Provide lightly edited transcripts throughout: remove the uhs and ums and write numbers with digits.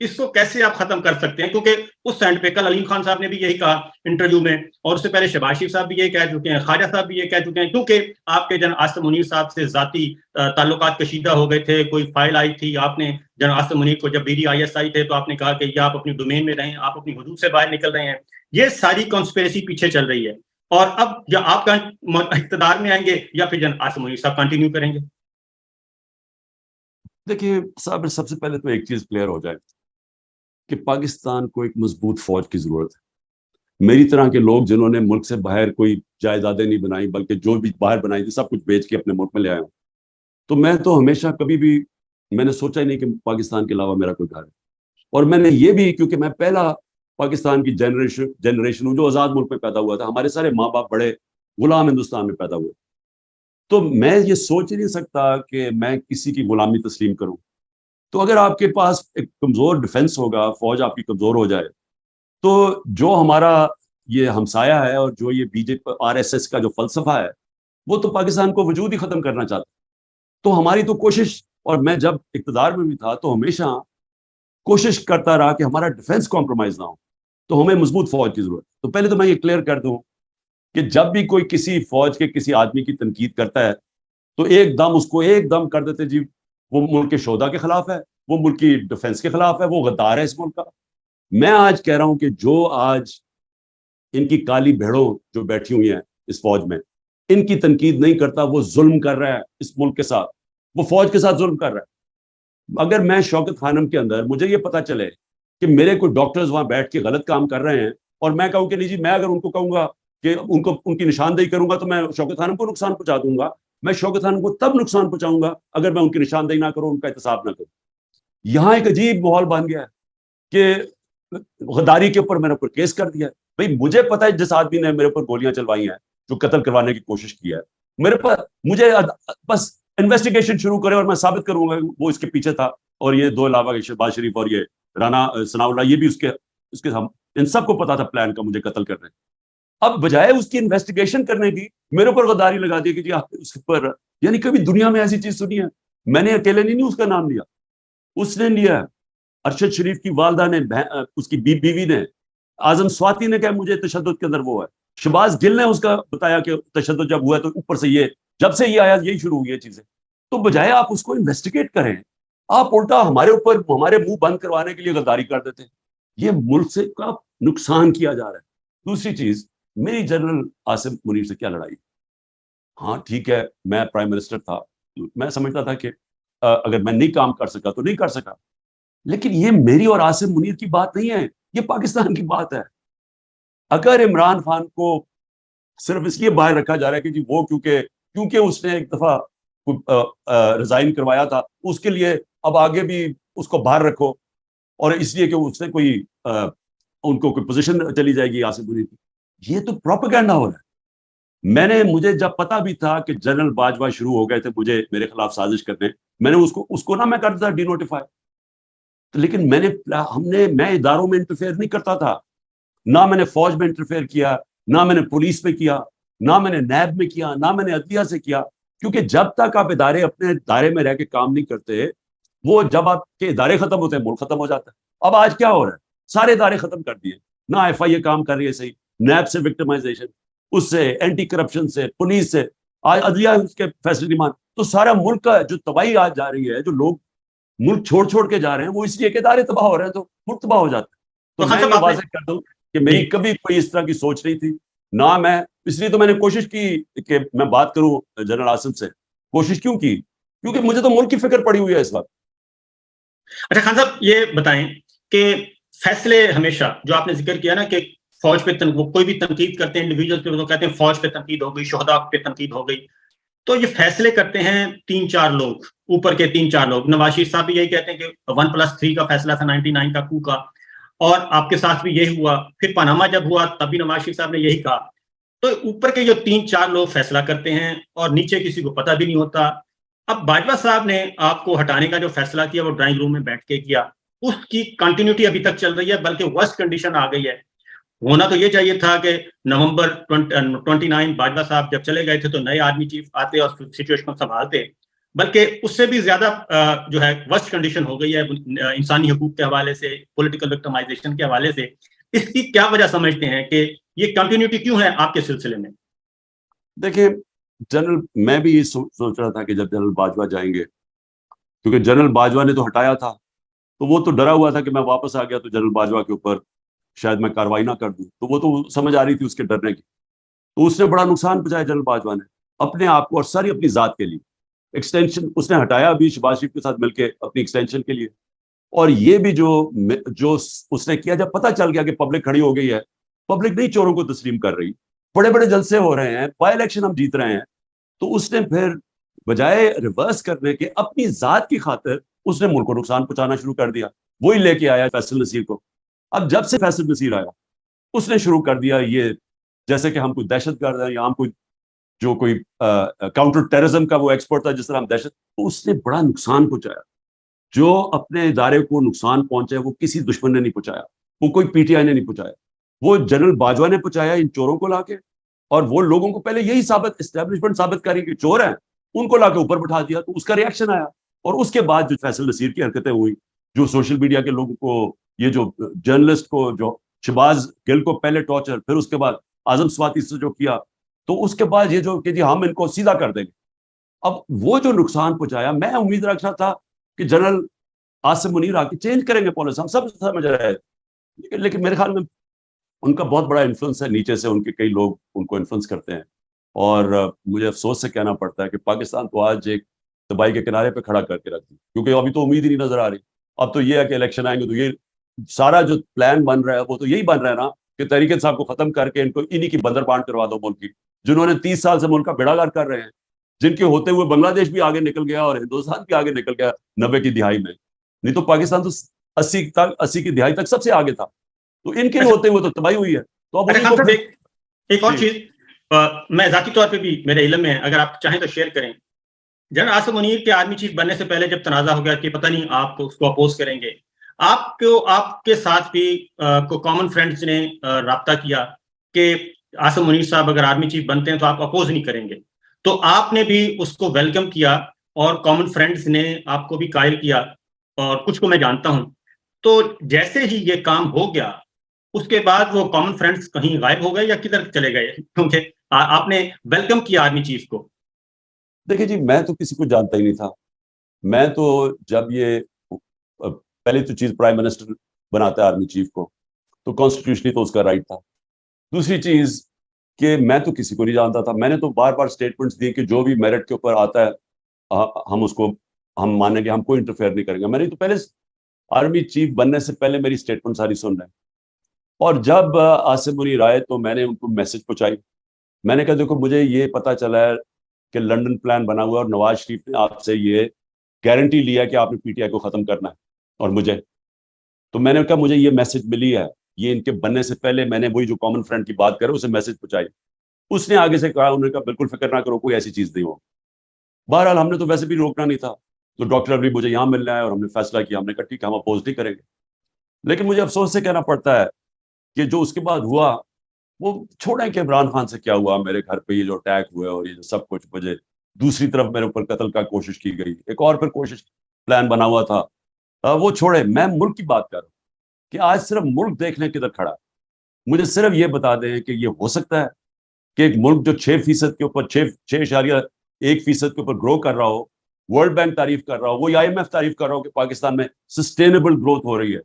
اس کو کیسے آپ ختم کر سکتے ہیں؟ کیونکہ اس سینڈ پہ کل علیم خان صاحب نے بھی یہی کہا انٹرویو میں، اور اس سے پہلے شہباز شریف صاحب بھی یہی کہہ چکے ہیں، خواجہ صاحب بھی یہ کہہ چکے ہیں، کیونکہ آپ کے جناب عاصم منیر صاحب سے ذاتی تعلقات کشیدہ ہو گئے تھے، کوئی فائل آئی تھی، آپ نے جناب عاصم منیر کو جب BDIS تھے تو آپ نے کہا کہ یہ آپ اپنی ڈومین میں رہیں، آپ اپنی حدود سے باہر نکل رہے ہیں. یہ ساری کانسپیریسی پیچھے چل رہی ہے، اور اب یا آپ کا اقتدار میں آئیں گے یا پھر جناب عاصم منیر صاحب کنٹینیو کریں گے؟ دیکھیے صاحب، سب سے پہلے تو ایک چیز کلیئر ہو جائے کہ پاکستان کو ایک مضبوط فوج کی ضرورت ہے. میری طرح کے لوگ جنہوں نے ملک سے باہر کوئی جائیدادیں نہیں بنائی، بلکہ جو بھی باہر بنائی تھی سب کچھ بیچ کے اپنے ملک میں لے آئے ہوں، تو میں تو ہمیشہ کبھی بھی میں نے سوچا ہی نہیں کہ پاکستان کے علاوہ میرا کوئی گھر ہے. اور میں نے یہ بھی، کیونکہ میں پہلا پاکستان کی جنریشن ہوں جو آزاد ملک میں پیدا ہوا تھا، ہمارے سارے ماں باپ بڑے غلام ہندوستان میں پیدا ہوئے، تو میں یہ سوچ ہی نہیں سکتا کہ میں کسی کی غلامی تسلیم کروں. تو اگر آپ کے پاس ایک کمزور ڈیفنس ہوگا، فوج آپ کی کمزور ہو جائے، تو جو ہمارا یہ ہمسایہ ہے اور جو یہ BJP RSS کا جو فلسفہ ہے، وہ تو پاکستان کو وجود ہی ختم کرنا چاہتا. تو ہماری تو کوشش، اور میں جب اقتدار میں بھی تھا تو ہمیشہ کوشش کرتا رہا کہ ہمارا ڈیفنس کمپرومائز نہ ہو، تو ہمیں مضبوط فوج کی ضرورت ہے. تو پہلے تو میں یہ کلیئر کر دوں کہ جب بھی کوئی کسی فوج کے کسی آدمی کی تنقید کرتا ہے تو ایک دم اس کو ایک دم کر دیتے جی وہ ملک کے شہدا کے خلاف ہے، وہ ملک کی ڈیفنس کے خلاف ہے، وہ غدار ہے اس ملک کا. میں آج کہہ رہا ہوں کہ جو آج ان کی کالی بھیڑوں جو بیٹھی ہوئی ہیں اس فوج میں، ان کی تنقید نہیں کرتا، وہ ظلم کر رہا ہے اس ملک کے ساتھ، وہ فوج کے ساتھ ظلم کر رہا ہے. اگر میں شوکت خانم کے اندر مجھے یہ پتا چلے کہ میرے کوئی ڈاکٹرز وہاں بیٹھ کے غلط کام کر رہے ہیں، اور میں کہوں کہ نہیں جی، میں اگر ان کو کہوں گا کہ ان کی نشاندہی کروں گا تو میں شوکت خانم کو نقصان پہنچا دوں گا. میں شوکت خانم کو تب نقصان پہنچاؤں گا اگر میں ان کی نشاندہی نہ کروں، ان کا احتساب نہ کروں. یہاں ایک عجیب ماحول بن گیا ہے کہ غداری کے اوپر میرے اوپر کیس کر دیا ہے. بھائی مجھے پتا ہے جس آدمی نے میرے اوپر گولیاں چلوائی ہیں، جو قتل کروانے کی کوشش کی ہے، میرے پاس مجھے بس انویسٹیگیشن شروع کرے اور میں ثابت کروں گا وہ اس کے پیچھے تھا. اور یہ دو علاوہ شہباز شریف اور یہ رانا ثناء اللہ، یہ بھی اس کے ان سب کو پتا تھا پلان کا مجھے قتل کرنے. اب بجائے اس کی انویسٹیگیشن کرنے کی میرے اوپر غداری لگا دی کہ جی آپ اس پر، یعنی کبھی دنیا میں ایسی چیز سنی ہے؟ میں نے اکیلے نہیں اس کا نام لیا، اس نے لیا. ارشد شریف کی والدہ نے، اس کی بیوی نے، اعظم سواتی نے کہا مجھے تشدد کے اندر وہ ہے. شہباز گل نے اس کا بتایا کہ تشدد جب ہوا ہے تو اوپر سے یہ، جب سے یہ آیا یہی شروع ہوئی ہے چیزیں. تو بجائے آپ اس کو انویسٹیگیٹ کریں، آپ الٹا ہمارے اوپر ہمارے منہ بند کروانے کے لیے غداری کر دیتے ہیں. یہ ملک سے کا نقصان کیا جا رہا ہے. دوسری چیز، میری جنرل عاصم منیر سے کیا لڑائی؟ ہاں ٹھیک ہے، میں پرائم منسٹر تھا، میں سمجھتا تھا کہ اگر میں نہیں کام کر سکا تو نہیں کر سکا، لیکن یہ میری اور عاصم منیر کی بات نہیں ہے، یہ پاکستان کی بات ہے. اگر عمران خان کو صرف اس لیے باہر رکھا جا رہا ہے کہ جی وہ کیونکہ اس نے ایک دفعہ ریزائن کروایا تھا، اس کے لیے اب آگے بھی اس کو باہر رکھو، اور اس لیے کہ اس نے کوئی ان کو کوئی پوزیشن چلی جائے گی عاصم منیر کی، یہ تو پروپیگنڈا ہو رہا ہے. مجھے جب پتا بھی تھا کہ جنرل باجوہ شروع ہو گئے تھے میرے خلاف سازش کرنے، میں نے اس کو نہ میں کرتا ڈی نوٹیفائی، لیکن میں اداروں میں انٹرفیئر نہیں کرتا تھا، نہ میں نے فوج میں انٹرفیئر کیا، نہ میں نے پولیس میں کیا، نہ میں نے نیب میں کیا، نہ میں نے عدلیہ سے کیا. کیونکہ جب تک آپ ادارے اپنے دائرے میں رہ کے کام نہیں کرتے، وہ جب آپ کے ادارے ختم ہوتے ہیں ملک ختم ہو جاتا ہے. اب آج کیا ہو رہا ہے؟ سارے ادارے ختم کر دیے، نہ FIA کام کر رہی ہے صحیح، نیب سے وکٹمائزیشن، اس سے اینٹی کرپشن سے، پولیس سے، آج عدلیہ اس کے فیصلے نہیں مان. تو سارا ملک کا جو تباہی آج جا رہی ہے، جو لوگ ملک چھوڑ کے جا رہے ہیں، وہ اس لیے کہ ادارے تباہ ہو رہے ہیں تو ملک تباہ ہو جاتا ہے. تو میں یہ واضح کر دوں کہ میری کبھی کوئی اس طرح کی سوچ نہیں تھی، نہ میں، اس لیے تو میں نے کوشش کی کہ میں بات کروں جنرل عاصم سے. کوشش کیوں کی؟ کیونکہ مجھے تو ملک کی فکر پڑی ہوئی ہے اس وقت. اچھا خان صاحب یہ بتائیں کہ فیصلے ہمیشہ جو آپ نے ذکر کیا نا کہ فوج پہ کوئی بھی تنقید کرتے ہیں انڈیویجول پہ، تو کہتے ہیں فوج پہ تنقید ہو گئی، شہداء پہ تنقید ہو گئی. تو یہ فیصلے کرتے ہیں 3-4 لوگ، اوپر کے 3-4 لوگ. نواز شریف صاحب بھی یہی کہتے ہیں کہ 1+3 کا فیصلہ تھا 99 کا کو کا، اور آپ کے ساتھ بھی یہی ہوا. پھر پاناما جب ہوا تب بھی نواز شریف صاحب نے یہی کہا. تو اوپر کے جو 3-4 لوگ فیصلہ کرتے ہیں اور نیچے کسی کو پتہ بھی نہیں ہوتا. اب باجوہ صاحب نے آپ کو ہٹانے کا جو فیصلہ کیا وہ ڈرائنگ روم میں بیٹھ کے کیا، اس کی کنٹینیوٹی ابھی تک چل رہی ہے، بلکہ ورسٹ کنڈیشن آ گئی ہے. ہونا تو یہ چاہیے تھا کہ نومبر 29 باجوہ صاحب جب چلے گئے تھے تو نئے آرمی چیف آتے اور سچویشن کو سنبھالتے. بلکہ اس سے بھی زیادہ جو ہے ورسٹ کنڈیشن ہو گئی ہے انسانی حقوق کے حوالے سے، پولیٹیکل وکٹمائزیشن کے حوالے سے. اس کی کیا وجہ سمجھتے ہیں کہ یہ کنٹینیوٹی کیوں ہے آپ کے سلسلے میں؟ دیکھیں جنرل، میں بھی یہ سوچ رہا تھا کہ جب جنرل باجوہ جائیں گے، کیونکہ جنرل باجوہ نے تو ہٹایا تھا، تو وہ تو ڈرا ہوا تھا کہ میں واپس آ گیا تو جنرل باجوہ کے اوپر شاید میں کاروائی نہ کر دوں، تو وہ تو سمجھ آ رہی تھی اس کے ڈرنے کی. تو اس نے بڑا نقصان پہنچایا جنرل باجوہ نے اپنے آپ کو اور ساری اپنی ذات کے لیے. ایکسٹینشن اس نے ہٹایا ابھی شہباز شریف کے ساتھ مل کے اپنی ایکسٹینشن کے لیے. اور یہ بھی جو اس نے کیا، جب پتہ چل گیا کہ پبلک کھڑی ہو گئی ہے، پبلک نہیں چوروں کو تسلیم کر رہی، بڑے بڑے جلسے ہو رہے ہیں، بائی الیکشن ہم جیت رہے ہیں، تو اس نے پھر بجائے ریورس کرنے کے اپنی ذات کی خاطر اس نے ملک کو نقصان پہنچانا شروع کر دیا. وہی لے کے آیا فیصل نصیر کو. اب جب سے فیصل نصیر آیا اس نے شروع کر دیا یہ، جیسے کہ ہم کوئی دہشت گرد ہیں یا ہم کوئی کاؤنٹر ٹیررزم کا وہ ایکسپرٹ تھا، جس طرح ہم دہشت، تو اس نے بڑا نقصان پہنچایا. جو اپنے ادارے کو نقصان پہنچا وہ کسی دشمن نے نہیں پہنچایا، وہ کوئی پی ٹی آئی نے نہیں پہنچایا، وہ جنرل باجوہ نے پہنچایا ان چوروں کو لا کے. اور وہ لوگوں کو پہلے یہی اسٹیبلشمنٹ ثابت کری کہ چور ہیں، ان کو لا کے اوپر بٹھا دیا، تو اس کا ریئیکشن آیا. اور اس کے بعد جو فیصل نصیر کی حرکتیں ہوئی، جو سوشل میڈیا کے لوگوں کو، یہ جو جرنلسٹ کو، جو شہباز گل کو پہلے ٹارچر، پھر اس کے بعد اعظم سواتی سے جو کیا، تو اس کے بعد یہ جو کہ جی ہم ان کو سیدھا کر دیں گے. اب وہ جو نقصان پہنچایا، میں امید رکھتا تھا کہ جنرل عاصم منیر آ کے چینج کریں گے پالیسی، ہم سب سمجھ رہے ہیں، لیکن میرے خیال میں ان کا بہت بڑا انفلوئنس ہے نیچے سے، ان کے کئی لوگ ان کو انفلوئنس کرتے ہیں. اور مجھے افسوس سے کہنا پڑتا ہے کہ پاکستان تو آج ایک تباہی کے کنارے پہ کھڑا کر کے رکھ دی، کیونکہ ابھی تو امید ہی نہیں نظر آ رہی. اب تو یہ ہے کہ الیکشن آئیں گے تو یہ سارا جو پلان بن رہا ہے وہ تو یہی بن رہا ہے نا کہ تحریک انصاف کو ختم کر کے ان کو انہی کی بندر بانٹ کروا دو ملک کی، جنہوں نے 30 سال سے ملک کا بیڑا گرک کر رہے ہیں، جن کے ہوتے ہوئے بنگلہ دیش بھی آگے نکل گیا اور ہندوستان بھی آگے نکل گیا 90 کی دہائی میں. نہیں تو پاکستان تو 80 کی دہائی تک سب سے آگے تھا، تو ان کے ہوتے ہوئے تو تباہی ہوئی ہے. تو اب انہیں کو ایک اور چیز میں ذاتی طور پہ بھی میرے علم میں ہے، اگر آپ چاہیں تو شیئر کریں. جنرل عاصم منیر کے آرمی چیف بننے سے پہلے جب تنازع ہو گیا کہ پتہ نہیں آپ اس کو اپوز کریں گے، آپ کے ساتھ بھی کو کامن فرینڈز نے رابطہ کیا کہ عاصم منیر صاحب اگر آرمی چیف بنتے ہیں تو آپ اپوز نہیں کریں گے، تو آپ نے بھی اس کو ویلکم کیا اور کامن فرینڈز نے آپ کو بھی قائل کیا، اور کچھ کو میں جانتا ہوں. تو جیسے ہی یہ کام ہو گیا اس کے بعد وہ کامن فرینڈز کہیں غائب ہو گئے یا کدھر چلے گئے؟ کیونکہ آپ نے ویلکم کیا آرمی چیف کو. دیکھیں جی، میں تو کسی کو جانتا ہی نہیں تھا. میں تو جب یہ پہلے تو چیز پرائم منسٹر بناتا ہے آرمی چیف کو، تو کانسٹیٹیوشنلی تو اس کا رائٹ تھا. دوسری چیز کہ میں تو کسی کو نہیں جانتا تھا. میں نے تو بار بار اسٹیٹمنٹس دی کہ جو بھی میرٹ کے اوپر آتا ہے ہم اس کو ہم مانیں گے، ہم کوئی انٹرفیئر نہیں کریں گے. میں نے تو پہلے آرمی چیف بننے سے پہلے میری اسٹیٹمنٹ ساری سن رہے ہیں. اور جب عاصم منیر آئے تو میں نے ان کو میسج پہنچائی. میں نے کہا دیکھو مجھے یہ پتا چلا ہے کہ لنڈن پلان بنا ہوا اور نواز شریف نے آپ سے یہ گارنٹی لیا کہ آپ نے پی ٹی آئی کو ختم کرنا ہے اور مجھے. تو میں نے کہا مجھے یہ میسج ملی ہے، یہ ان کے بننے سے پہلے میں نے وہی جو کامن فرینڈ کی بات کرے اسے میسج پہنچائی. اس نے آگے سے کہا، انہوں نے کہا بالکل فکر نہ کرو، کوئی ایسی چیز نہیں ہو. بہرحال ہم نے تو ویسے بھی روکنا نہیں تھا، تو ڈاکٹر ابھی مجھے یہاں ملنا ہے اور ہم نے فیصلہ کیا، ہم نے کہا ٹھیک ہے ہم اپوز نہیں کریں گے. لیکن مجھے افسوس سے کہنا پڑتا ہے کہ جو اس کے بعد ہوا، وہ چھوڑیں کہ عمران خان سے کیا ہوا، میرے گھر پہ یہ جو اٹیک ہوئے اور یہ جو سب کچھ، مجھے دوسری طرف میرے اوپر قتل کا کوشش کی گئی، ایک اور پھر کوشش پلان بنا ہوا تھا، وہ چھوڑے. میں ملک کی بات کر رہا ہوں کہ آج صرف ملک دیکھنے کدھر کھڑا ہے. مجھے صرف یہ بتا دیں کہ یہ ہو سکتا ہے کہ ایک ملک جو 6% کے اوپر 6.1% کے اوپر گرو کر رہا ہو، ورلڈ بینک تعریف کر رہا ہو، وہ IMF تعریف کر رہا ہو کہ پاکستان میں سسٹینیبل گروتھ ہو رہی ہے،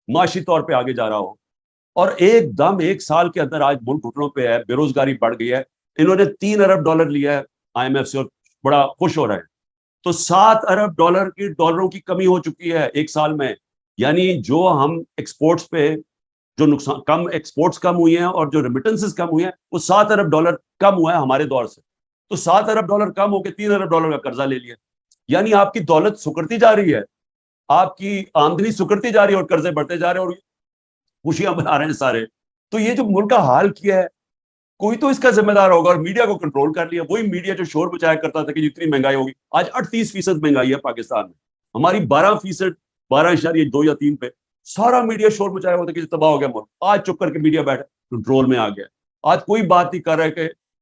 معاشی طور پہ آگے جا رہا ہو، اور ایک دم 1 سال کے اندر آج ملک گھٹنوں پہ ہے، بے روزگاری بڑھ گئی ہے. انہوں نے $3 ارب لیا ہے IMF سے اور بڑا خوش ہو رہا ہے. تو $7 ارب کی ڈالروں کی کمی ہو چکی ہے 1 سال میں. یعنی جو ہم ایکسپورٹس پہ جو نقصان کم، ایکسپورٹس کم ہوئی ہیں اور جو ریمیٹنسز کم ہوئی ہیں، وہ $7 ارب کم ہوا ہے ہمارے دور سے. تو $7 ارب کم ہو کے $3 ارب کا قرضہ لے لیا. یعنی آپ کی دولت سکڑتی جا رہی ہے، آپ کی آمدنی سکڑتی جا رہی ہے اور قرضے بڑھتے جا رہے ہیں اور خوشیاں بنا رہے ہیں سارے. تو یہ جو ملک کا حال کیا ہے، کوئی تو اس کا ذمہ دار ہوگا، اور میڈیا کو کنٹرول کر لیا. وہی میڈیا جو شور بچایا کرتا تھا کہ جتنی مہنگائی ہوگی، آج 38% مہنگائی ہے پاکستان میں، ہماری 12%، 12.2 یا 3 پہ. سارا میڈیا شور بچایا ہوا تھا کہ تباہ ہو گیا ملک. آج چپ کر کے میڈیا بیٹھا کنٹرول میں آ گیا. آج کوئی بات نہیں کر رہا ہے کہ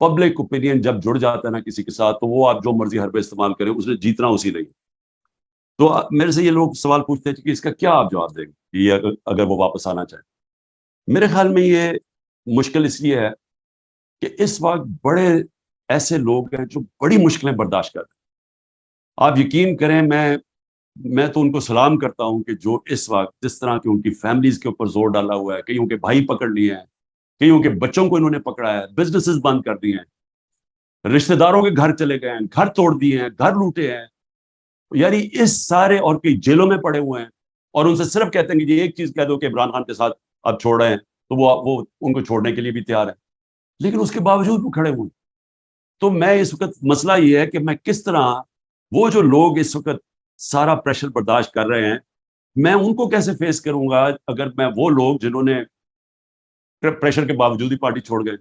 پبلک اوپینین جب جڑ جاتا ہے نا کسی کے ساتھ تو وہ آپ جو مرضی حربے استعمال کریں اسے جیتنا اسی نہیں. تو میرے سے یہ لوگ سوال پوچھتے ہیں کہ اس کا کیا آپ جواب دیں گے یہ اگر وہ واپس آنا چاہے. میرے خیال میں یہ مشکل اس لیے ہے کہ اس وقت بڑے ایسے لوگ ہیں جو بڑی مشکلیں برداشت کرتے ہیں. آپ یقین کریں میں تو ان کو سلام کرتا ہوں کہ جو اس وقت جس طرح کی ان کی فیملیز کے اوپر زور ڈالا ہوا ہے, کئیوں کے بھائی پکڑ لیے ہیں, کئیوں کے بچوں کو انہوں نے پکڑا ہے, بزنسز بند کر دیے ہیں, رشتہ داروں کے گھر چلے گئے ہیں, گھر توڑ دیے ہیں, گھر لوٹے ہیں, یعنی اس سارے, اور کئی جیلوں میں پڑے ہوئے ہیں, اور ان سے صرف کہتے ہیں کہ یہ ایک چیز کہہ دو کہ عمران خان کے ساتھ آپ چھوڑ رہے ہیں تو وہ ان کو چھوڑنے کے لیے بھی تیار ہے, لیکن اس کے باوجود وہ کھڑے ہوئے. تو میں اس وقت مسئلہ یہ ہے کہ میں کس طرح وہ جو لوگ اس وقت سارا پریشر برداشت کر رہے ہیں میں ان کو کیسے فیس کروں گا اگر میں وہ لوگ جنہوں نے پریشر کے باوجود ہی پارٹی چھوڑ گئے.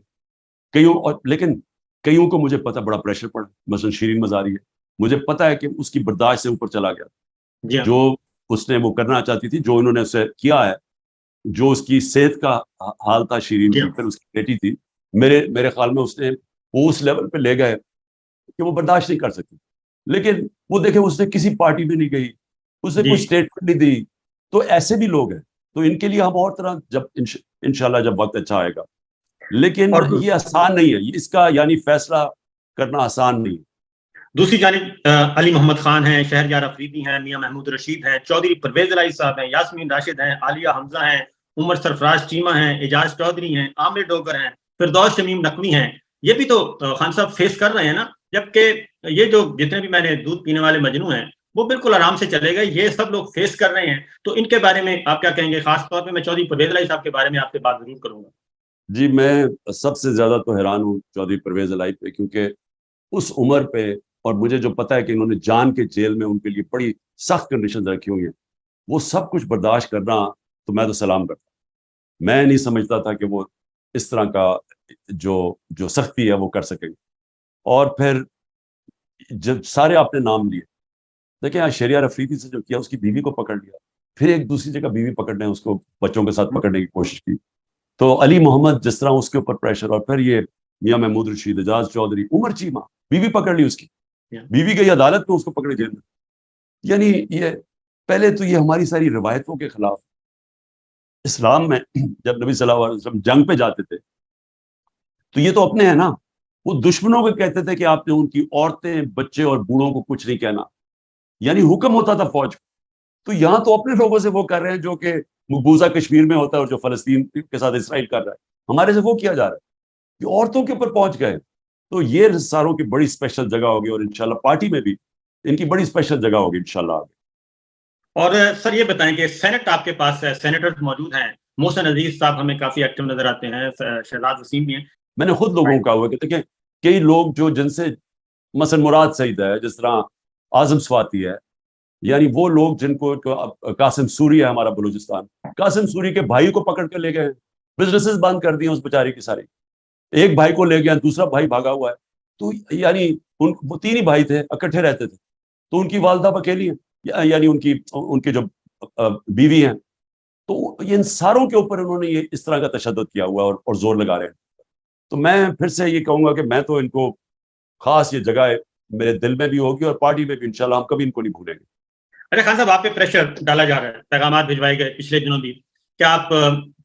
لیکن کئیوں کو مجھے پتا بڑا پریشر پڑا, مثلا شیرین مزاری ہے, مجھے پتا ہے کہ اس کی برداشت سے اوپر چلا گیا. جو اس نے وہ کرنا چاہتی تھی, جو انہوں نے اسے کیا ہے, جو اس کی صحت کا حال تھا شیرین کی, پھر اس کی بیٹی تھی, میرے خیال میں اس نے وہ اس لیول پہ لے گئے کہ وہ برداشت نہیں کر سکتی. لیکن وہ دیکھیں اس نے کسی پارٹی میں نہیں گئی, اس نے کوئی اسٹیٹمنٹ نہیں دی. تو ایسے بھی لوگ ہیں, تو ان کے لیے ہم اور طرح جب انشاءاللہ جب وقت اچھا آئے گا, لیکن یہ آسان نہیں ہے, اس کا یعنی فیصلہ کرنا آسان نہیں ہے. دوسری جانب علی محمد خان ہیں, شہریار افریدی ہیں, میاں محمود رشید ہیں, چودھری پرویز الہی صاحب ہیں, یاسمین راشد ہیں, عالیہ حمزہ ہیں, عمر سرفراز چیمہ ہیں, اعجاز چودھری ہیں, عامر ڈوگر ہیں, فردوس شمیم نقوی ہیں. یہ بھی تو خان صاحب فیس کر رہے ہیں نا, جبکہ یہ جو جتنے بھی میں نے دودھ پینے والے مجنو ہیں وہ بالکل آرام سے چلے گئے, یہ سب لوگ فیس کر رہے ہیں. تو ان کے بارے میں آپ کیا کہیں گے؟ خاص طور پہ میں چودھری پرویز الہی صاحب کے بارے میں آپ سے بات ضرور کروں گا. جی, میں سب سے زیادہ تو حیران ہوں چودھری پرویز الہی پہ, کیونکہ اس عمر پہ, اور مجھے جو پتا ہے کہ انہوں نے جان کے جیل میں ان کے لیے بڑی سخت کنڈیشنز رکھی ہوئی ہیں, وہ سب کچھ برداشت کرنا, تو میں تو سلام کرتا. میں نہیں سمجھتا تھا کہ وہ اس طرح کا جو سختی ہے وہ کر سکیں گے. اور پھر جب سارے آپ نے نام لیے, دیکھیں شہریار افریدی سے جو کیا, اس کی بیوی کو پکڑ لیا, پھر ایک دوسری جگہ بیوی پکڑنے, اس کو بچوں کے ساتھ پکڑنے کی کوشش کی. تو علی محمد جس طرح اس کے اوپر پریشر, اور پھر یہ میاں محمود رشید, اعجاز چودھری, عمر چیمہ, بیوی پکڑ لی اس کی, بیوی گئی عدالت میں, اس کو پکڑے جیل میں. یعنی یہ پہلے تو یہ ہماری ساری روایتوں کے خلاف. اسلام میں جب نبی صلی اللہ علیہ وسلم جنگ پہ جاتے تھے تو یہ تو اپنے ہیں نا, وہ دشمنوں کو کہتے تھے کہ آپ نے ان کی عورتیں, بچے اور بوڑھوں کو کچھ نہیں کہنا, یعنی حکم ہوتا تھا فوج کو. تو یہاں تو اپنے لوگوں سے وہ کر رہے ہیں جو کہ مقبوضہ کشمیر میں ہوتا ہے, اور جو فلسطین کے ساتھ اسرائیل کر رہا ہے, ہمارے سے وہ کیا جا رہا ہے, یہ عورتوں کے اوپر پہنچ گئے. تو یہ ساروں کی بڑی اسپیشل جگہ ہوگی, اور انشاءاللہ پارٹی میں بھی ان کی بڑی اسپیشل جگہ ہوگی انشاءاللہ. اور سر یہ بتائیں کہ سینٹ آپ کے پاس ہے, سینیٹر موجود ہیں, محسن عزیز صاحب ہمیں کافی ایکٹیو نظر آتے ہیں, شہزاد وسیم بھی ہیں. میں نے خود لوگوں کا ہوا کہ دیکھیں کئی لوگ جو جن سے مثلا مراد سعید ہے, جس طرح اعظم سواتی ہے, یعنی وہ لوگ جن کو قاسم سوری ہے ہمارا بلوچستان, قاسم سوری کے بھائی کو پکڑ کے لے گئے, بزنسز بند کر دیے اس بیچارے کی ساری. ایک بھائی کو لے گیا, دوسرا بھائی بھاگا ہوا ہے. تو یعنی وہ تین ہی بھائی تھے, اکٹھے رہتے تھے, تو ان کی والدہ اکیلی ہیں, یعنی ان کی جو بیوی ہیں. تو ان ساروں کے اوپر انہوں نے یہ اس طرح کا تشدد کیا ہوا ہے اور زور لگا رہے ہیں. تو میں پھر سے یہ کہوں گا کہ میں تو ان کو خاص یہ جگہ میرے دل میں بھی ہوگی, اور پارٹی میں بھی انشاءاللہ ہم کبھی ان کو نہیں بھولیں گے. اچھا خان صاحب, آپ پہ پریشر ڈالا جا رہا ہے, پیغامات بھجوائے گئے پچھلے دنوں بھی کہ آپ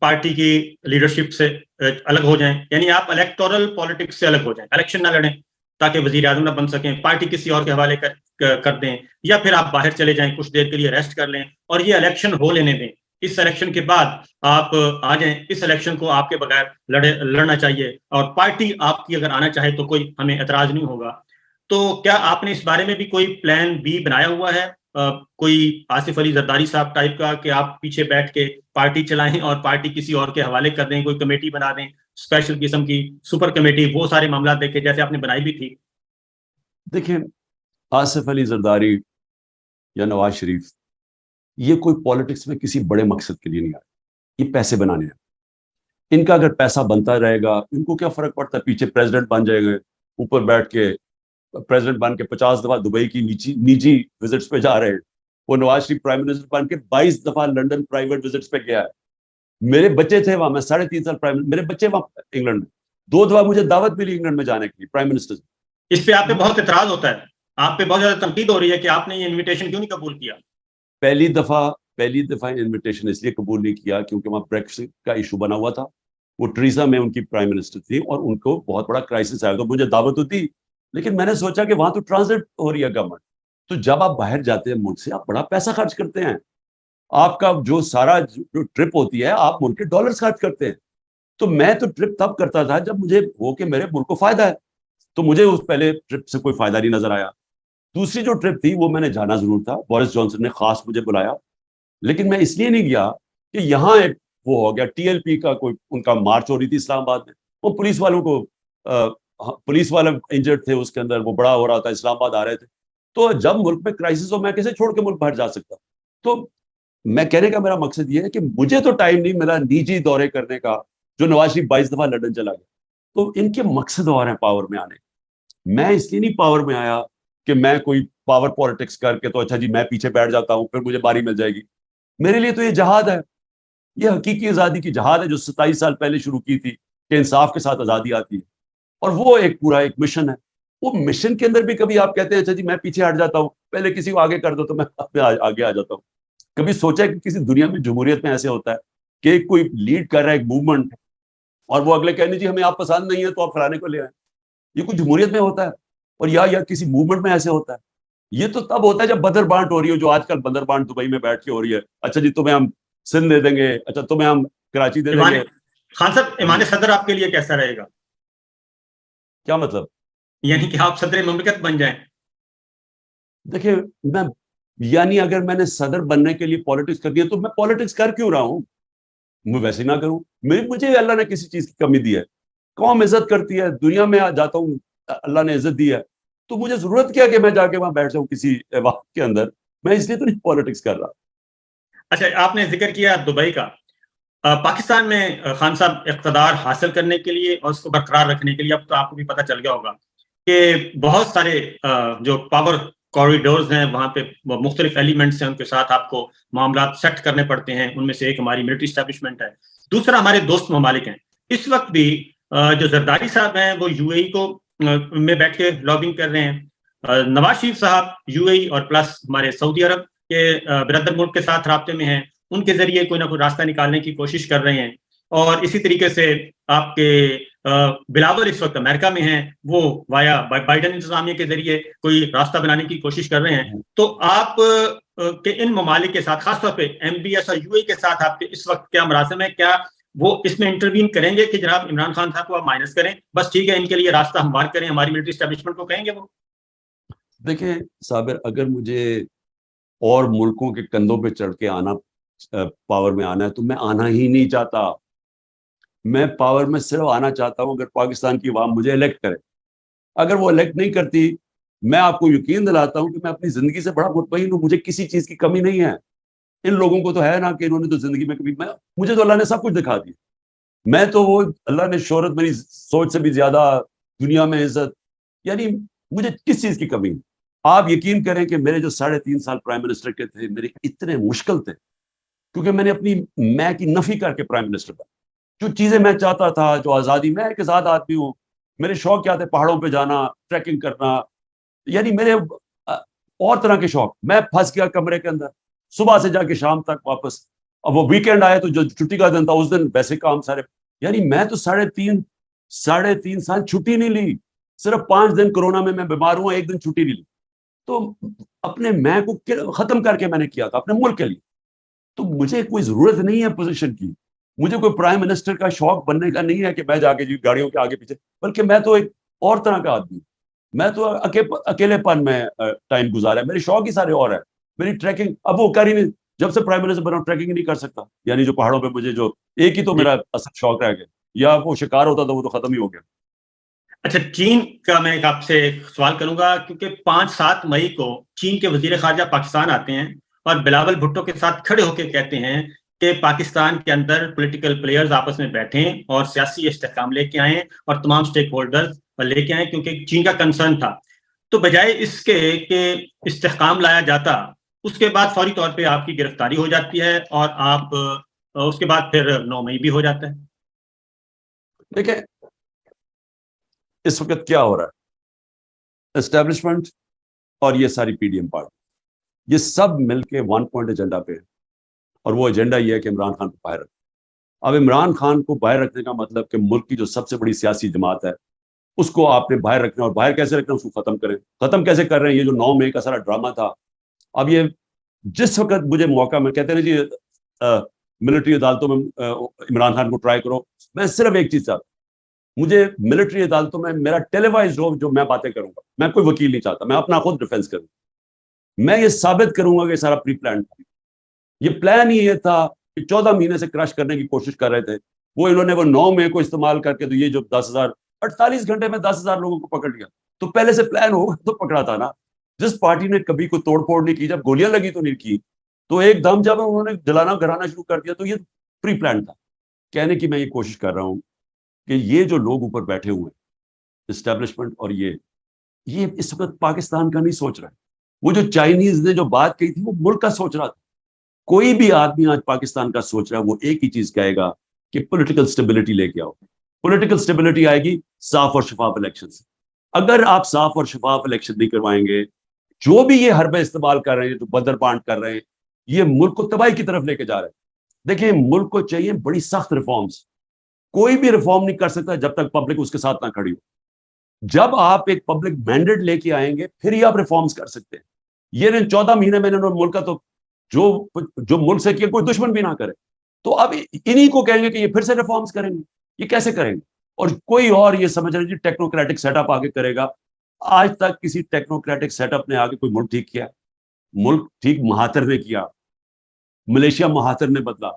پارٹی کی لیڈرشپ سے الگ ہو جائیں, یعنی آپ الیکٹورل پالیٹکس سے الگ ہو جائیں, الیکشن نہ لڑیں تاکہ وزیر اعظم نہ بن سکیں, پارٹی کسی اور کے حوالے کر دیں, یا پھر آپ باہر چلے جائیں, کچھ دیر کے لیے ریسٹ کر لیں, اور یہ الیکشن ہو لینے دیں. اس الیکشن کے بعد آپ آ جائیں, اس الیکشن کو آپ کے بغیر لڑنا چاہیے, اور پارٹی آپ کی اگر آنا چاہے تو کوئی ہمیں اعتراض نہیں ہوگا. تو کیا آپ نے اس بارے میں بھی کوئی پلان بی بنایا ہوا ہے, کوئی آصف علی زرداری صاحب ٹائپ کا, کہ آپ پیچھے بیٹھ کے پارٹی چلائیں اور پارٹی کسی اور کے حوالے کر دیں, کوئی کمیٹی بنا دیں, اسپیشل قسم کی سپر کمیٹی, وہ سارے معاملات دیکھیں جیسے آپ نے بنائی بھی تھی؟ دیکھیں آصف علی زرداری یا نواز شریف یہ کوئی پالیٹکس میں کسی بڑے مقصد کے لیے نہیں آئے, یہ پیسے بنانے ہیں. ان کا اگر پیسہ بنتا رہے گا, ان کو کیا فرق پڑتا ہے, پیچھے پریزیڈنٹ بن جائے گا, اوپر بیٹھ کے پریزیڈنٹ بن کے 50 دفعہ دبئی کی نجی وزٹس پہ جا رہے ہیں. وہ نواز شریف پرائم منسٹر بن کے 22 دفعہ لنڈن پرائیویٹ وزٹس پہ گیا ہے. میرے بچے تھے وہاں, میں 3.5 سال میرے بچے وہاں انگلینڈ میں, 2 دفعہ مجھے دعوت ملی انگلینڈ میں جانے کے لیے پرائم منسٹر سے. اس پہ آپ پہ بہت اعتراض ہوتا ہے, آپ پہ بہت زیادہ تنقید ہو رہی ہے کہ آپ نے یہ انویٹیشن کیوں نہیں قبول کیا؟ پہلی دفعہ انویٹیشن اس لیے قبول نہیں کیا کیونکہ وہاں بریکسٹ کا ایشو بنا ہوا تھا. وہ ٹریزا میں ان کی پرائم منسٹر تھی اور ان کو بہت بڑا کرائسس آیا, تو مجھے دعوت ہوتی, لیکن میں نے سوچا کہ وہاں تو ٹرانزٹ ہو رہی ہے گورنمنٹ, تو جب آپ باہر جاتے ہیں ملک سے آپ بڑا پیسہ خرچ کرتے ہیں, آپ کا جو سارا جو ٹرپ ہوتی ہے آپ ملک کے ڈالرز خرچ کرتے ہیں. تو میں تو ٹرپ تب کرتا تھا جب مجھے ہو کہ میرے ملک کو فائدہ ہے, تو مجھے اس پہلے ٹرپ سے کوئی فائدہ نہیں نظر آیا. دوسری جو ٹرپ تھی وہ میں نے جانا ضرور تھا, بورس جانسن نے خاص مجھے بلایا, لیکن میں اس لیے نہیں گیا کہ یہاں ایک وہ ہو گیا ٹی ایل پی کا کوئی ان کا مارچ ہو رہی تھی اسلام آباد میں, وہ پولیس والوں کو پولیس والے انجرڈ تھے اس کے اندر, وہ بڑا ہو رہا تھا, اسلام آباد آ رہے تھے. تو جب ملک میں کرائسس ہو میں کیسے چھوڑ کے ملک باہر جا سکتا. تو میں کہنے کا میرا مقصد یہ ہے کہ مجھے تو ٹائم نہیں ملا نجی دورے کرنے کا, جو نواز شریف 22 دفعہ لندن چلا گیا. تو ان کے مقصد اور ہیں پاور میں آنے. میں اس لیے نہیں پاور میں آیا کہ میں کوئی پاور پالیٹکس کر کے تو اچھا جی میں پیچھے بیٹھ جاتا ہوں پھر مجھے باری مل جائے گی. میرے لیے تو یہ جہاد ہے, یہ حقیقی آزادی کی جہاد ہے جو 27 سال پہلے شروع کی تھی کہ انصاف کے ساتھ آزادی آتی ہے, اور وہ ایک پورا ایک مشن ہے. وہ مشن کے اندر بھی کبھی آپ کہتے ہیں اچھا جی میں پیچھے ہٹ جاتا ہوں, پہلے کسی کو آگے کر دو تو میں آگے آ جاتا ہوں. کبھی سوچا کہ کسی دنیا میں جمہوریت میں ایسے ہوتا ہے کہ کوئی لیڈ کر رہا ہے ایک موومنٹ اور وہ اگلے کہنے جی ہمیں آپ پسند نہیں ہے تو آپ فلانے کو لے آئیں. یہ کوئی جمہوریت میں ہوتا ہے, اور یا کسی موومنٹ میں ایسے ہوتا ہے. یہ تو تب ہوتا ہے جب بدر بانٹ ہو رہی ہو, جو آج کل بدر بانٹ دبئی میں بیٹھ کے ہو رہی ہے. اچھا جی تمہیں ہم سندھ دے دیں گے, اچھا تمہیں ہم کراچی دے دیں گے. خان صاحب, ایمان صدر آپ کے لیے کیسا رہے گا؟ کیا مطلب؟ یعنی کہ آپ صدر مملکت بن جائیں. دیکھیں میں یعنی اگر میں نے صدر بننے کے لیے پالیٹکس کرنی ہے تو میں پالیٹکس کر کیوں رہا ہوں؟ میں ویسے نہ کروں. مجھے اللہ نے کسی چیز کی کمی دی ہے, قوم عزت کرتی ہے, دنیا میں جاتا ہوں اللہ نے عزت دی ہے, تو مجھے ضرورت کیا کہ میں جا کے وہاں بیٹھ جاؤں کسی وقت کے اندر. میں اس لیے تو نہیں پالیٹکس کر رہا. اچھا, آپ نے ذکر کیا دبئی کا. پاکستان میں خان صاحب اقتدار حاصل کرنے کے لیے اور اس کو برقرار رکھنے کے لیے, اب تو آپ کو بھی پتہ چل گیا ہوگا کہ بہت سارے جو پاور کوریڈورز ہیں وہاں پہ مختلف ایلیمنٹس ہیں, ان کے ساتھ آپ کو معاملات سیٹ کرنے پڑتے ہیں. ان میں سے ایک ہماری ملٹری اسٹیبلشمنٹ ہے, دوسرا ہمارے دوست ممالک ہیں. اس وقت بھی جو زرداری صاحب ہیں وہ یو اے ای کو میں بیٹھ کے لابنگ کر رہے ہیں. نواز شریف صاحب یو اے ای اور پلس ہمارے سعودی عرب کے برادر ملک کے ساتھ رابطے میں ہیں, ان کے ذریعے کوئی نہ کوئی راستہ نکالنے کی کوشش کر رہے ہیں. اور اسی طریقے سے آپ کے بلاول اس وقت امریکہ میں ہیں, وہ وایا بائیڈن انتظامیہ کے ذریعے کوئی راستہ بنانے کی کوشش کر رہے ہیں. تو آپ کے ان ممالک کے ساتھ, خاص طور پہ ایم بی ایس اور یو اے کے ساتھ آپ کے اس وقت کیا مراسم ہے؟ کیا وہ اس میں انٹروین کریں گے کہ جناب عمران خان صاحب کو آپ مائنس کریں, بس ٹھیک ہے ان کے لیے راستہ ہموار کریں, ہماری ملٹری اسٹیبلشمنٹ کو کہیں گے وہ؟ دیکھیں صابر, اگر مجھے اور ملکوں کے کندھوں پہ چڑھ کے آنا پاور میں آنا ہے تو میں آنا ہی نہیں چاہتا. میں پاور میں صرف آنا چاہتا ہوں اگر پاکستان کی عوام مجھے الیکٹ کرے. اگر وہ الیکٹ نہیں کرتی, میں آپ کو یقین دلاتا ہوں کہ میں اپنی زندگی سے بڑا مطمئن ہوں, مجھے کسی چیز کی کمی نہیں ہے. ان لوگوں کو تو ہے نا کہ انہوں نے تو زندگی میں کبھی, مجھے تو اللہ نے سب کچھ دکھا دیا. میں تو وہ اللہ نے شہرت میری سوچ سے بھی زیادہ, دنیا میں عزت, یعنی مجھے کس چیز کی کمی. آپ یقین کریں کہ میرے جو 3.5 سال پرائم منسٹر کے تھے میرے اتنے مشکل تھے, کیونکہ میں نے اپنی میں کی نفی کر کے پرائم منسٹر بنا. جو چیزیں میں چاہتا تھا, جو آزادی, میں ایک آزاد آدمی ہوں, میرے شوق کیا تھے, پہاڑوں پہ جانا, ٹریکنگ کرنا, یعنی میرے اور طرح کے شوق. میں پھنس گیا کمرے کے اندر, صبح سے جا کے شام تک واپس. اب وہ ویکینڈ آئے تو جو چھٹی کا دن تھا اس دن ویسے کام سارے, یعنی میں تو 3.5 سال چھٹی نہیں لی. صرف 5 دن کورونا میں بیمار ہوا, 1 دن چھٹی نہیں لی. تو اپنے میں کو ختم کر کے میں نے کیا تھا اپنے ملک کے لیے. تو مجھے کوئی ضرورت نہیں ہے پوزیشن کی, مجھے کوئی پرائم منسٹر کا شوق بننے کا نہیں ہے کہ میں جا کے گاڑیوں کے آگے پیچھے, بلکہ میں تو ایک اور طرح کا آدمی ہوں. میں تو اکیلے پن میں ٹائم گزارا ہے, میرے شوق ہی سارے اور ہیں. میری ٹریکنگ اب وہ کر ہی نہیں, جب سے پرائم منسٹر بنا ٹریکنگ نہیں کر سکتا, یعنی جو پہاڑوں پہ مجھے جو ایک ہی تو میرا اصل شوق رہ گیا, یا وہ شکار ہوتا تھا وہ تو ختم ہی ہو گیا. اچھا, چین کا میں آپ سے ایک سوال کروں گا, کیونکہ 5-7 مئی کو چین کے وزیر خارجہ پاکستان آتے ہیں اور بلاول بھٹو کے ساتھ کھڑے ہو کے کہتے ہیں کہ پاکستان کے اندر پولیٹیکل پلیئرز آپس میں بیٹھیں اور سیاسی استحکام لے کے آئیں اور تمام سٹیک ہولڈرز لے کے آئیں, کیونکہ چین کا کنسرن تھا. تو بجائے اس کے کہ استحکام لایا جاتا, اس کے بعد فوری طور پہ آپ کی گرفتاری ہو جاتی ہے اور آپ اس کے بعد پھر 9 مئی بھی ہو جاتا ہے. دیکھیں اس وقت کیا ہو رہا ہے؟ اسٹیبلشمنٹ اور یہ ساری پی ڈی ایم پارٹی، یہ سب مل کے ون پوائنٹ ایجنڈا پہ ہے، اور وہ ایجنڈا یہ ہے کہ عمران خان کو باہر رکھیں۔ اب عمران خان کو باہر رکھنے کا مطلب کہ ملک کی جو سب سے بڑی سیاسی جماعت ہے اس کو آپ نے باہر رکھنا، اور باہر کیسے رکھنا، اس کو ختم کریں۔ ختم کیسے کر رہے ہیں؟ یہ جو 9 مئی کا سارا ڈرامہ تھا، اب یہ جس وقت مجھے موقع میں کہتے ہیں جی ملٹری عدالتوں میں عمران خان کو ٹرائی کرو، میں صرف ایک چیز چاہتا ہوں، مجھے ملٹری عدالتوں میں میرا ٹیلی وائز ہو جو میں باتیں کروں گا، میں کوئی وکیل نہیں چاہتا، میں اپنا خود ڈیفینس کروں گا، میں یہ ثابت کروں گا کہ سارا پری پلان تھا۔ یہ پلان ہی یہ تھا کہ 14 مہینے سے کرش کرنے کی کوشش کر رہے تھے، وہ انہوں نے وہ 9 مئی کو استعمال کر کے تو یہ جو 48 گھنٹے میں 10,000 لوگوں کو پکڑ لیا، تو پہلے سے پلان ہوگا تو پکڑا تھا نا۔ جس پارٹی نے کبھی کوئی توڑ پھوڑ نہیں کی، جب گولیاں لگی تو نہیں کی، تو ایک دم جب انہوں نے جلانا گھرانا شروع کر دیا تو یہ پری پلان تھا۔ کہنے کی میں یہ کوشش کر رہا ہوں کہ یہ جو لوگ اوپر بیٹھے ہوئے ہیں اسٹیبلشمنٹ، اور یہ اس وقت پاکستان کا نہیں سوچ رہا ہے۔ وہ جو چائنیز نے جو بات کہی تھی وہ ملک کا سوچ رہا تھا۔ کوئی بھی آدمی آج پاکستان کا سوچ رہا ہے وہ ایک ہی چیز کہے گا کہ پولیٹیکل سٹیبلٹی لے کے آؤ۔ پولیٹیکل سٹیبلٹی آئے گی صاف اور شفاف الیکشن سے۔ اگر آپ صاف اور شفاف الیکشن نہیں کروائیں گے، جو بھی یہ حربے استعمال کر رہے ہیں، جو بدر بانٹ کر رہے ہیں، یہ ملک کو تباہی کی طرف لے کے جا رہے ہیں۔ دیکھیں، ملک کو چاہیے بڑی سخت ریفارمز۔ کوئی بھی ریفارم نہیں کر سکتا جب تک پبلک اس کے ساتھ نہ کھڑی ہو۔ جب آپ ایک پبلک مینڈیٹ لے کے آئیں گے پھر ہی آپ ریفارمز کر سکتے ہیں۔ یہ 14 مہینے میں انہوں نے ملک کا تو جو ملک سے کیا کوئی دشمن بھی نہ کرے، تو اب انہی کو کہیں گے کہ یہ پھر سے ریفارمز کریں گے، یہ کیسے کریں گے؟ اور کوئی اور یہ سمجھ رہے جی ٹیکنوکریٹک سیٹ اپ آگے کرے گا۔ آج تک کسی ٹیکنوکریٹک سیٹ اپ نے آگے کوئی ملک ٹھیک کیا؟ ملک ٹھیک مہاتر نے کیا، ملیشیا مہاتر نے بدلا،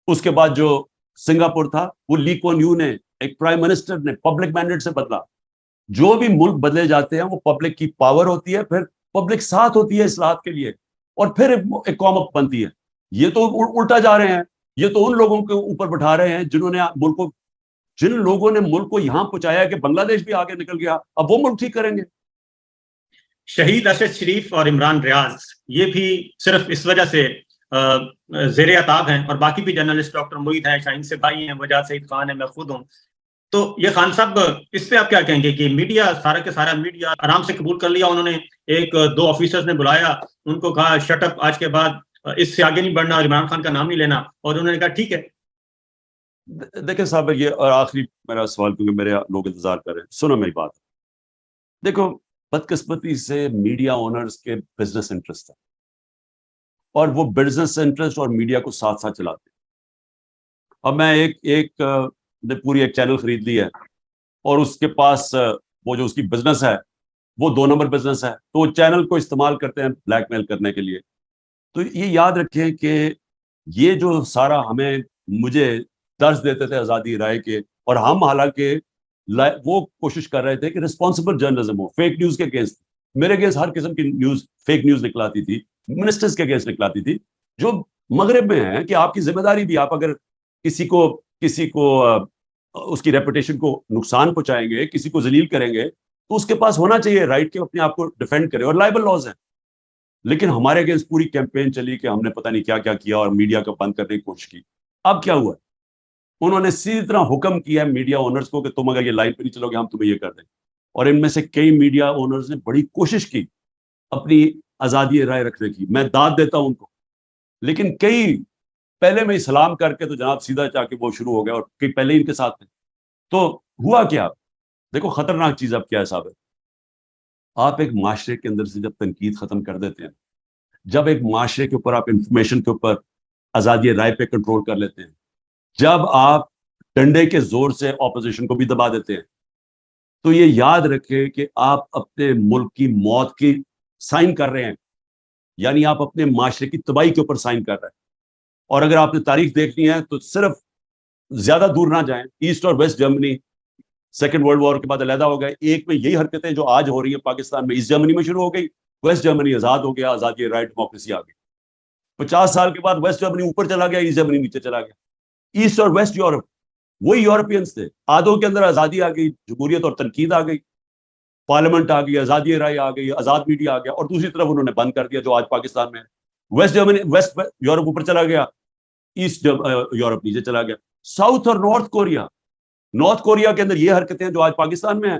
اس کے بعد جو سنگاپور تھا وہ لی کوان یو نے، ایک پرائم منسٹر نے پبلک مینڈیٹ سے بدلا۔ جو بھی ملک بدلے جاتے ہیں وہ پبلک کی پاور ہوتی ہے، پھر پبلک ساتھ ہوتی ہے اصلاحات کے لیے، اور پھر ایک قوم بنتی ہے۔ یہ تو الٹا جا رہے ہیں، یہ تو ان لوگوں کے اوپر بٹھا رہے ہیں جن لوگوں نے ملک کو یہاں پہنچایا کہ بنگلہ دیش بھی آگے نکل گیا، اب وہ ملک ٹھیک کریں گے۔ شہید ارشد شریف اور عمران ریاض یہ بھی صرف اس وجہ سے زیر عتاب ہیں، اور باقی بھی جرنلسٹ ڈاکٹر معید ہیں، شاہین سپاہی ہیں، وجاہت سعید خان ہیں، میں خود ہوں۔ تو یہ خان صاحب اس پہ آپ کیا کہیں گے کہ میڈیا سارا کے سارا میڈیا آرام سے قبول کر لیا؟ انہوں نے ایک 2 آفیسرز نے بلایا، ان کو کہا شٹ اپ، آج کے بعد اس سے آگے نہیں بڑھنا اور عمران خان کا نام نہیں لینا، اور انہوں نے کہا ٹھیک ہے۔ دیکھیں صاحب، یہ اور آخری میرا سوال، کیونکہ میرے لوگ انتظار کر رہے ہیں، سنو میری بات۔ دیکھو، بدقسمتی سے میڈیا اونرز کے بزنس انٹرسٹ ہے، اور وہ بزنس انٹرسٹ اور میڈیا کو ساتھ ساتھ چلاتے ہیں۔ اب میں نے پوری ایک چینل خرید لی ہے، اور اس کے پاس وہ جو اس کی بزنس ہے وہ 2 نمبر بزنس ہے، تو وہ چینل کو استعمال کرتے ہیں بلیک میل کرنے کے لیے۔ تو یہ یاد رکھیں کہ یہ جو سارا مجھے درس دیتے تھے آزادی رائے کے، اور ہم حالانکہ وہ کوشش کر رہے تھے کہ رسپانسبل جرنلزم ہو، فیک نیوز کے اگینسٹ۔ میرے اگینسٹ ہر قسم کی نیوز، فیک نیوز نکلاتی تھی، منسٹرز کے اگینسٹ نکلاتی تھی جو مغرب میں ہیں، کہ آپ کی ذمہ داری بھی، آپ اگر کسی کو اس کی ریپوٹیشن کو نقصان پہنچائیں گے، کسی کو ذلیل کریں گے، تو اس کے پاس ہونا چاہیے رائٹ کہ اپنے آپ کو ڈیفینڈ کرے، اور لائبل لاز ہیں۔ لیکن ہمارے اگینسٹ پوری کیمپین چلی کہ ہم نے پتہ نہیں کیا کیا کیا، اور میڈیا کو بند کرنے کی کوشش کی۔ اب کیا ہوا؟ انہوں نے سیدھی طرح حکم کیا ہے میڈیا اونرز کو کہ تم اگر یہ لائن پہ نہیں چلو گے ہم تمہیں یہ کر دیں۔ اور ان میں سے کئی میڈیا اونرز نے بڑی کوشش کی اپنی آزادی رائے رکھنے کی، میں داد دیتا ہوں ان کو، لیکن کئی پہلے میں سلام کر کے تو جناب سیدھا جا کے وہ شروع ہو گیا، اور کئی پہلے ہی ان کے ساتھ تھے۔ تو ہوا کیا؟ دیکھو خطرناک چیز اب کیا ہے صاحب، آپ ایک معاشرے کے اندر سے جب تنقید ختم کر دیتے ہیں، جب ایک معاشرے کے اوپر آپ انفارمیشن کے اوپر آزادی رائے پہ کنٹرول کر لیتے ہیں، جب آپ ڈنڈے کے زور سے اپوزیشن کو بھی دبا دیتے ہیں، تو یہ یاد رکھیں کہ آپ اپنے ملک کی موت کی سائن کر رہے ہیں، یعنی آپ اپنے معاشرے کی تباہی کے اوپر سائن کر رہے ہیں۔ اور اگر آپ نے تاریخ دیکھنی ہے تو صرف زیادہ دور نہ جائیں، ایسٹ اور west Germany second world war کے بعد علیحدہ ہو گئے، ایک میں یہی حرکتیں جو آج ہو رہی ہیں پاکستان میں، ایسٹ جرمنی میں شروع ہو گئی، ویسٹ جرمنی آزاد ہو گیا، آزادی رائٹ ڈیموکریسی آ گئی۔ 50 سال کے بعد ویسٹ جرمنی اوپر چلا گیا، ایسٹ جرمنی نیچے چلا گیا۔ ایسٹ اور ویسٹ یورپ وہی یورپینس تھے، آدھوں کے اندر آزادی آ گئی، جمہوریت اور تنقید آ گئی، پارلیمنٹ آ گئی، آزادی رائے آ گئی، آزاد میڈیا آ گیا، اور دوسری طرف انہوں نے بند کر دیا جو آج پاکستان میں ہے۔ ویسٹ یورپ اوپر چلا گیا، ایسٹ یورپ نیچے چلا گیا۔ ساؤتھ اور نارتھ کوریا کے اندر یہ حرکتیں جو آج پاکستان میں ہیں،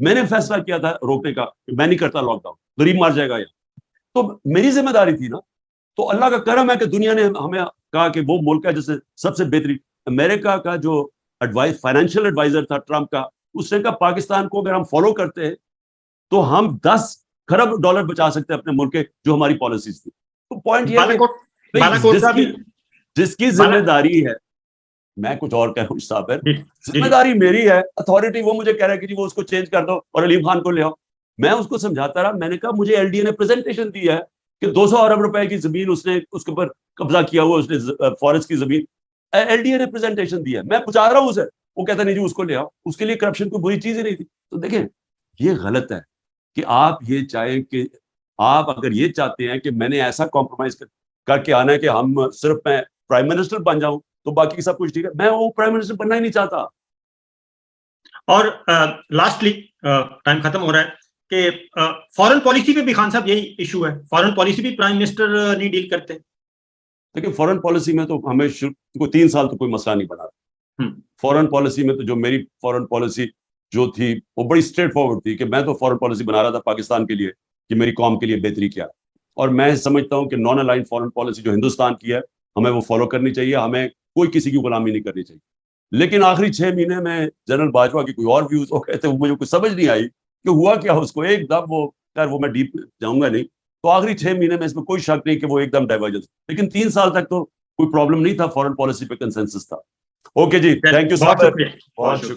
میں نے فیصلہ کیا تھا روکنے کا کہ میں نہیں کرتا لاک ڈاؤن, غریب مار جائے گا یہ, تو میری ذمہ داری تھی نا. تو اللہ کا کرم ہے کہ دنیا نے ہمیں کہا کہ وہ ملک ہے جسے سب سے بہترین. امریکہ کا جو فائنینشیل ایڈوائزر تھا ٹرمپ کا, اس نے کہا پاکستان کو اگر ہم فالو کرتے ہیں تو ہم 10 کھرب ڈالر بچا سکتے ہیں اپنے ملک کے, جو ہماری پالیسیز تھی. تو پوائنٹ یہ ہے کہ جس کی ذمہ داری ہے, میں کچھ اور کہہ رہا ہوں صاحب, ذمہ داری میری ہے, اتھارٹی وہ مجھے کہہ رہا ہے کہ جی وہ اس کو چینج کر دو اور علیم خان کو لے آؤ. میں اس کو سمجھاتا رہا, میں نے کہا مجھے ایل ڈی اے نے پریزنٹیشن دی ہے کہ 200 ارب روپے کی زمین اس نے اس کے اوپر قبضہ کیا ہوا, اس نے فارسٹ کی زمین, ایل ڈی اے نے پریزنٹیشن دی ہے, میں پہنچا رہا ہوں اسے, وہ کہتا نہیں جی اس کو لے آؤ, اس کے لیے کرپشن کوئی بری چیز ہی نہیں تھی. تو دیکھیں یہ غلط ہے کہ آپ یہ چاہیں کہ آپ اگر یہ چاہتے ہیں کہ میں نے ایسا کمپرومائز کر کے آنا ہے کہ ہم صرف میں پرائم منسٹر بن جاؤں تو باقی سب کچھ ٹھیک ہے, میں وہ پرائم منسٹر بننا ہی نہیں چاہتا. اور لاسٹلی ٹائم ختم ہو رہا ہے کہ فارن پالیسی پہ بھی خان صاحب یہی ایشو ہے, فارن پالیسی بھی پرائم منسٹر نہیں ڈیل کرتے. دیکھیں فارن پالیسی میں تو ہمیں 3 سال تو کوئی مسئلہ نہیں بنا. فارن پالیسی میں تو جو میری فارن پالیسی جو تھی وہ بڑی اسٹریٹ فارورڈ تھی کہ میں تو فارن پالیسی بنا رہا تھا پاکستان کے لیے کہ میری قوم کے لیے بہتری کیا, اور میں سمجھتا ہوں کہ نان الائنڈ فارن پالیسی جو ہندوستان کی ہے ہمیں وہ فالو کرنی چاہیے, ہمیں کوئی کسی کی غلامی نہیں کرنی چاہیے. لیکن آخری 6 مہینے میں جنرل باجوہ کی کوئی اور ویوز ہو گئے تھے, وہ مجھے کچھ سمجھ نہیں آئی کہ ہوا کیا اس کو ایک دم, وہ خیر وہ میں ڈیپ جاؤں گا نہیں. تو آخری 6 مہینے میں اس میں کوئی شک نہیں کہ وہ ایک دم ڈائیورجنس, لیکن 3 سال تک تو کوئی پرابلم نہیں تھا, فارن پالیسی پہ کنسنسس تھا. اوکے جی, تھینک یو صاحب, بہت شکریہ.